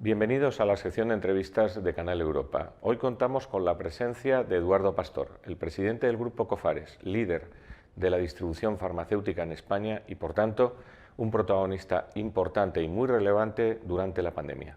Bienvenidos a la sección de entrevistas de Canal Europa. Hoy contamos con la presencia de Eduardo Pastor, el presidente del Grupo Cofares, líder de la distribución farmacéutica en España y, por tanto, un protagonista importante y muy relevante durante la pandemia.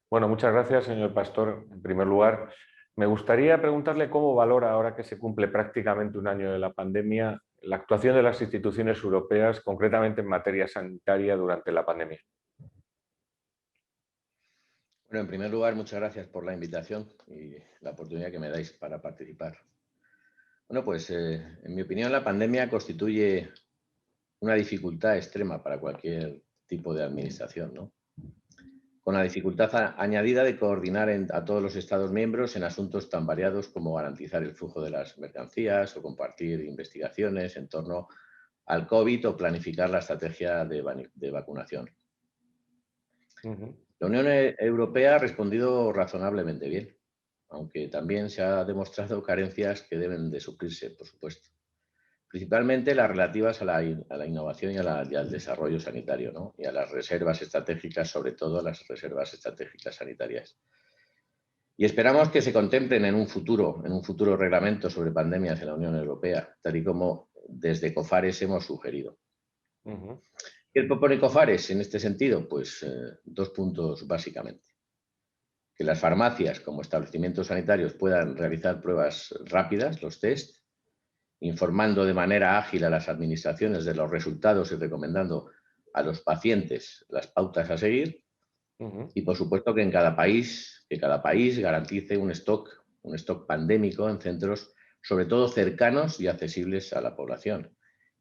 Bueno, muchas gracias, señor Pastor. En primer lugar, me gustaría preguntarle cómo valora, ahora que se cumple prácticamente un año de la pandemia, la actuación de las instituciones europeas, concretamente en materia sanitaria, durante la pandemia. Bueno, en primer lugar, muchas gracias por la invitación y la oportunidad que me dais para participar. Bueno, pues en mi opinión la pandemia constituye una dificultad extrema para cualquier tipo de administración, ¿no? Con la dificultad añadida de coordinar a todos los Estados miembros en asuntos tan variados como garantizar el flujo de las mercancías o compartir investigaciones en torno al COVID o planificar la estrategia de vacunación. La Unión Europea ha respondido razonablemente bien, aunque también se ha demostrado carencias que deben de suplirse, por supuesto. Principalmente las relativas a la innovación y al desarrollo sanitario, ¿no? Y a las reservas estratégicas, sobre todo las reservas estratégicas sanitarias. Y esperamos que se contemplen en un futuro reglamento sobre pandemias en la Unión Europea, tal y como desde COFARES hemos sugerido. ¿Qué propone COFARES en este sentido? Pues dos puntos básicamente. Que las farmacias como establecimientos sanitarios puedan realizar pruebas rápidas, los test, informando de manera ágil a las administraciones de los resultados y recomendando a los pacientes las pautas a seguir. Y por supuesto que cada país garantice un stock pandémico en centros sobre todo cercanos y accesibles a la población,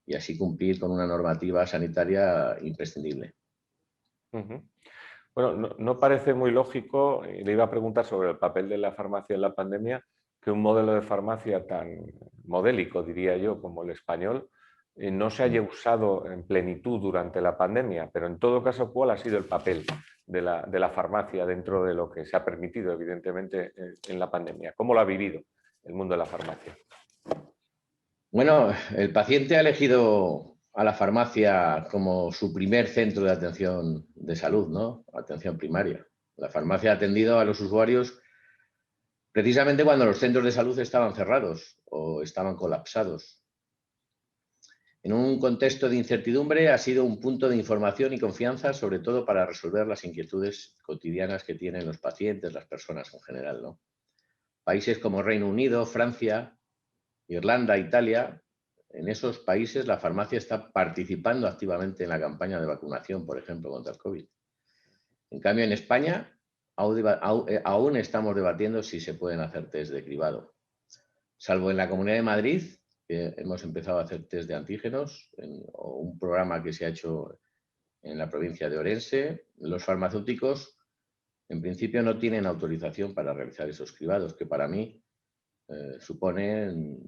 y así cumplir con una normativa sanitaria imprescindible. Bueno, no parece muy lógico, le iba a preguntar sobre el papel de la farmacia en la pandemia, que un modelo de farmacia tan modélico, diría yo, como el español, no se haya usado en plenitud durante la pandemia, pero en todo caso, ¿cuál ha sido el papel de la farmacia dentro de lo que se ha permitido, evidentemente, en la pandemia? ¿Cómo lo ha vivido el mundo de la farmacia? Bueno, el paciente ha elegido a la farmacia como su primer centro de atención de salud, ¿no? Atención primaria. La farmacia ha atendido a los usuarios precisamente cuando los centros de salud estaban cerrados o estaban colapsados. En un contexto de incertidumbre ha sido un punto de información y confianza, sobre todo para resolver las inquietudes cotidianas que tienen los pacientes, las personas en general, ¿no? Países como Reino Unido, Francia, Irlanda, Italia, en esos países la farmacia está participando activamente en la campaña de vacunación, por ejemplo, contra el COVID. En cambio, en España aún estamos debatiendo si se pueden hacer test de cribado. Salvo en la Comunidad de Madrid, que hemos empezado a hacer test de antígenos, o un programa que se ha hecho en la provincia de Orense, los farmacéuticos en principio no tienen autorización para realizar esos cribados, que para mí suponen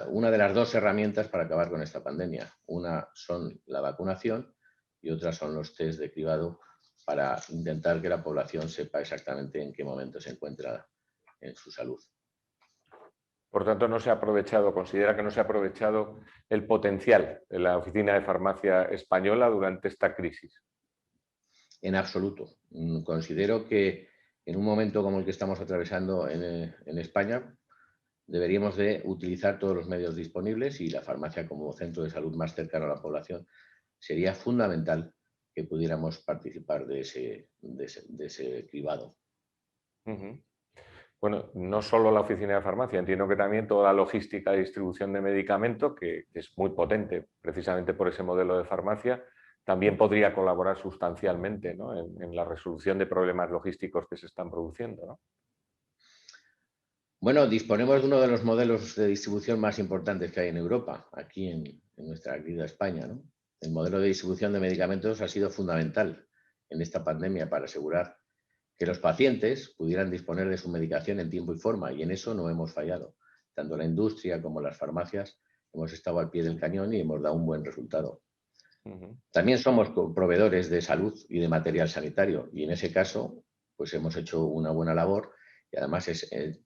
una de las dos herramientas para acabar con esta pandemia. Una son la vacunación y otra son los test de cribado para intentar que la población sepa exactamente en qué momento se encuentra en su salud. Por tanto, no se ha aprovechado, considera que no se ha aprovechado el potencial de la Oficina de Farmacia Española durante esta crisis. En absoluto. Considero que en un momento como el que estamos atravesando en España, deberíamos de utilizar todos los medios disponibles y la farmacia como centro de salud más cercano a la población sería fundamental que pudiéramos participar de ese cribado. Bueno, no solo la oficina de farmacia, entiendo que también toda la logística de distribución de medicamento, que es muy potente precisamente por ese modelo de farmacia, también podría colaborar sustancialmente, ¿no?, en la resolución de problemas logísticos que se están produciendo, ¿no? Bueno, disponemos de uno de los modelos de distribución más importantes que hay en Europa, aquí en nuestra querida España, ¿no? El modelo de distribución de medicamentos ha sido fundamental en esta pandemia para asegurar que los pacientes pudieran disponer de su medicación en tiempo y forma, y en eso no hemos fallado. Tanto la industria como las farmacias hemos estado al pie del cañón y hemos dado un buen resultado. También somos proveedores de salud y de material sanitario, y en ese caso pues hemos hecho una buena labor, y además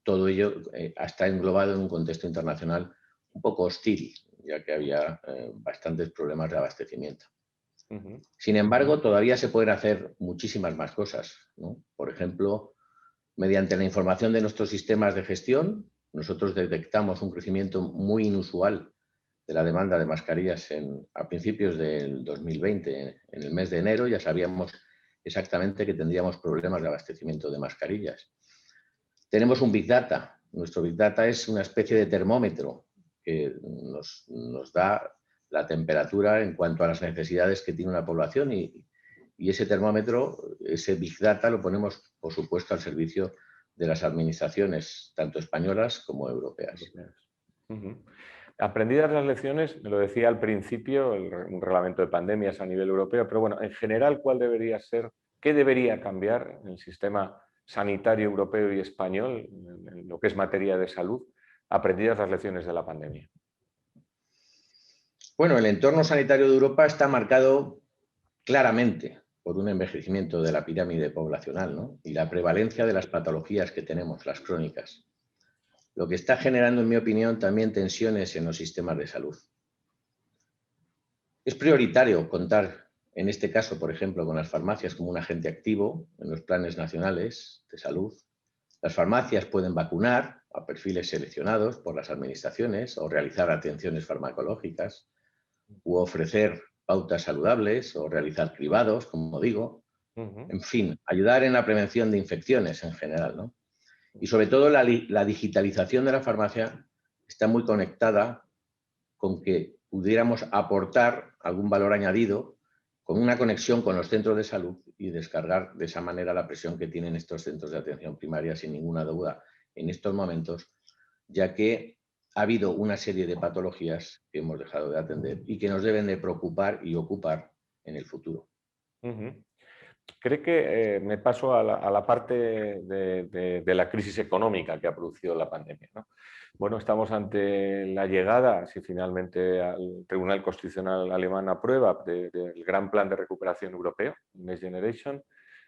todo ello está englobado en un contexto internacional un poco hostil, ya que había bastantes problemas de abastecimiento. Ujú. Sin embargo, todavía se pueden hacer muchísimas más cosas, ¿no? Por ejemplo, mediante la información de nuestros sistemas de gestión, nosotros detectamos un crecimiento muy inusual de la demanda de mascarillas a principios del 2020. En el mes de enero ya sabíamos exactamente que tendríamos problemas de abastecimiento de mascarillas. Tenemos un Big Data. Nuestro Big Data es una especie de termómetro que nos da la temperatura en cuanto a las necesidades que tiene una población y ese termómetro, ese Big Data, lo ponemos, por supuesto, al servicio de las administraciones, tanto españolas como europeas. Ujú. Aprendidas las lecciones, me lo decía al principio, un reglamento de pandemias a nivel europeo, pero bueno, en general, ¿cuál debería ser, qué debería cambiar en el sistema sanitario europeo y español, en lo que es materia de salud, aprendidas las lecciones de la pandemia? Bueno, el entorno sanitario de Europa está marcado claramente por un envejecimiento de la pirámide poblacional, ¿no? Y la prevalencia de las patologías que tenemos, las crónicas, lo que está generando, en mi opinión, también tensiones en los sistemas de salud. Es prioritario contar, en este caso, por ejemplo, con las farmacias como un agente activo en los planes nacionales de salud. Las farmacias pueden vacunar a perfiles seleccionados por las administraciones o realizar atenciones farmacológicas u ofrecer pautas saludables o realizar cribados, como digo. En fin, ayudar en la prevención de infecciones en general, ¿no? Y sobre todo la digitalización de la farmacia está muy conectada con que pudiéramos aportar algún valor añadido con una conexión con los centros de salud y descargar de esa manera la presión que tienen estos centros de atención primaria sin ninguna duda en estos momentos, ya que ha habido una serie de patologías que hemos dejado de atender y que nos deben de preocupar y ocupar en el futuro. ¿Cree que me paso a la parte de la crisis económica que ha producido la pandemia, ¿no? Bueno, estamos ante la llegada, si finalmente al Tribunal Constitucional alemán aprueba, del gran plan de recuperación europeo, Next Generation.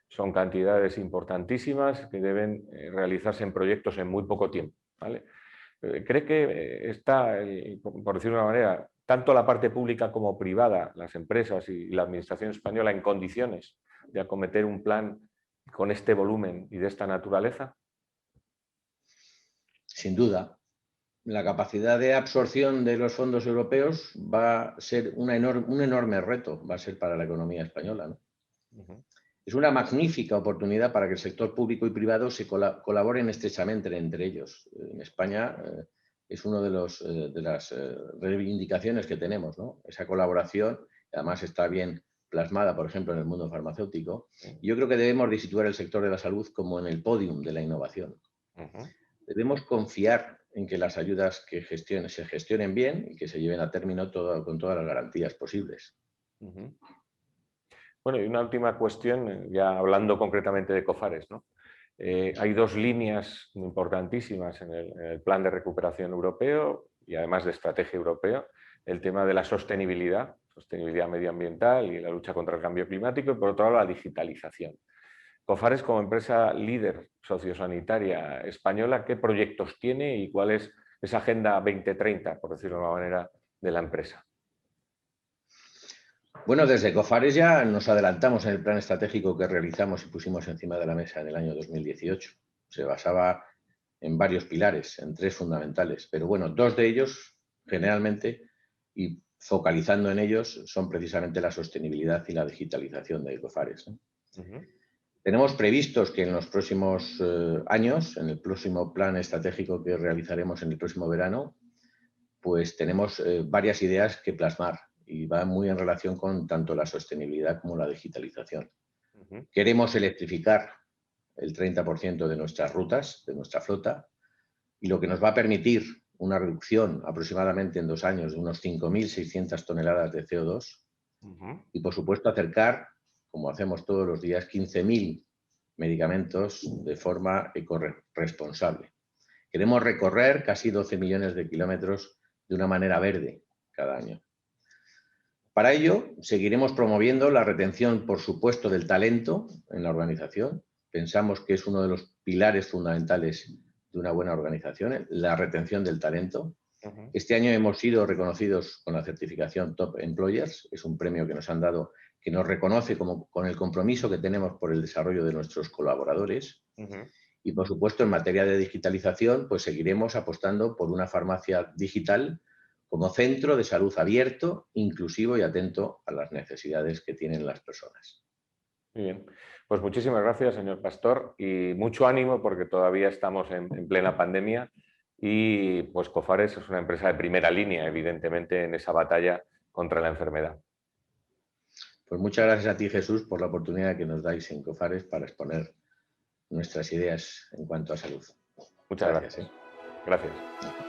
Son cantidades importantísimas que deben realizarse en proyectos en muy poco tiempo, ¿vale? ¿Cree que está, por decirlo de una manera, tanto la parte pública como privada, las empresas y la administración española en condiciones de acometer un plan con este volumen y de esta naturaleza? Sin duda, la capacidad de absorción de los fondos europeos va a ser un enorme reto, va a ser para la economía española, ¿no? Es una magnífica oportunidad para que el sector público y privado se colaboren estrechamente entre ellos. En España es una de las reivindicaciones que tenemos, ¿no? Esa colaboración, además está bien plasmada, por ejemplo, en el mundo farmacéutico. Y yo creo que debemos de situar el sector de la salud como en el podium de la innovación. Debemos confiar en que las ayudas que se gestionen bien y que se lleven a término con todas las garantías posibles. Bueno, y una última cuestión, ya hablando concretamente de Cofares, ¿no? Hay dos líneas importantísimas en el plan de recuperación europeo y además de estrategia europeo: el tema de la sostenibilidad medioambiental y la lucha contra el cambio climático, y por otro lado la digitalización. Cofares, como empresa líder sociosanitaria española, ¿qué proyectos tiene y cuál es esa Agenda 2030, por decirlo de una manera, de la empresa? Bueno, desde Cofares ya nos adelantamos en el plan estratégico que realizamos y pusimos encima de la mesa en el año 2018. Se basaba en varios pilares, en tres fundamentales, pero bueno, dos de ellos generalmente, y focalizando en ellos, son precisamente la sostenibilidad y la digitalización de Cofares, ¿no? Tenemos previstos que en los próximos años, en el próximo plan estratégico que realizaremos en el próximo verano, pues tenemos varias ideas que plasmar y va muy en relación con tanto la sostenibilidad como la digitalización. Queremos electrificar el 30% de nuestras rutas, de nuestra flota, y lo que nos va a permitir una reducción aproximadamente en 2 años de unos 5.600 toneladas de CO2 y, por supuesto, acercar, como hacemos todos los días, 15.000 medicamentos de forma ecorresponsable. Queremos recorrer casi 12 millones de kilómetros de una manera verde cada año. Para ello, seguiremos promoviendo la retención, por supuesto, del talento en la organización. Pensamos que es uno de los pilares fundamentales de una buena organización, la retención del talento. Ujú. Este año hemos sido reconocidos con la certificación Top Employers. Es un premio que nos han dado que nos reconoce con el compromiso que tenemos por el desarrollo de nuestros colaboradores. Ujú. Y, por supuesto, en materia de digitalización, pues seguiremos apostando por una farmacia digital como centro de salud abierto, inclusivo y atento a las necesidades que tienen las personas. Muy bien. Pues muchísimas gracias, señor Pastor, y mucho ánimo porque todavía estamos en plena pandemia y pues Cofares es una empresa de primera línea, evidentemente, en esa batalla contra la enfermedad. Pues muchas gracias a ti, Jesús, por la oportunidad que nos dais en Cofares para exponer nuestras ideas en cuanto a salud. Muchas Gracias. gracias. Gracias.